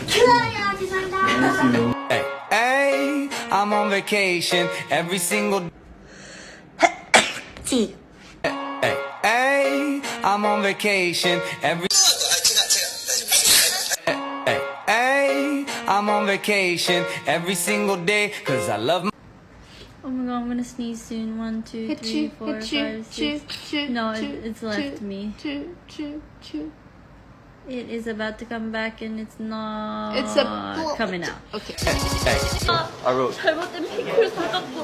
좋아요. 죄송합니다. Hey, hey, I'm on vacation every single 지. Hey, hey, I'm on vacation every Hey, hey, I'm on vacation every single day cause I love my Oh my god, I'm gonna sneeze soon. 1, 2, 3, 4, 5, 6. No, it's left me. It is about to come back and it's not It's a coming out. Okay. Hey, I wrote 잘못된 핑크를 사갖고